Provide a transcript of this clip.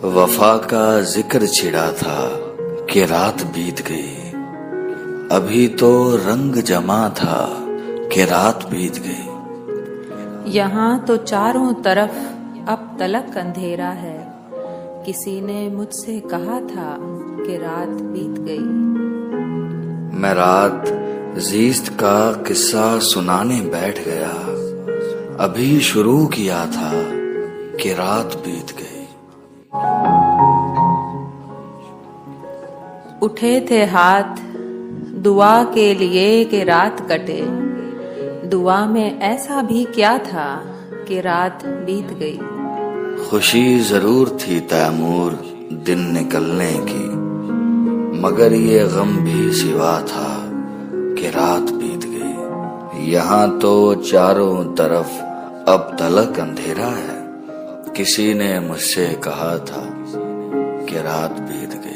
وفا کا ذکر چھڑا تھا کہ رات بیت گئی، ابھی تو رنگ جمع تھا کہ رات بیت گئی۔ یہاں تو چاروں طرف اب تلک اندھیرا ہے، کسی نے مجھ سے کہا تھا کہ رات بیت گئی۔ میں رات زیست کا قصہ سنانے بیٹھ گیا، ابھی شروع کیا تھا کہ رات بیت گئی۔ اٹھے تھے ہاتھ دعا کے لیے کہ رات کٹے، دعا میں ایسا بھی کیا تھا کہ رات بیت گئی۔ خوشی ضرور تھی تیمور دن نکلنے کی، مگر یہ غم بھی سوا تھا کہ رات بیت گئی۔ یہاں تو چاروں طرف اب تلک اندھیرا ہے، کسی نے مجھ سے کہا تھا کہ رات بیت گئی۔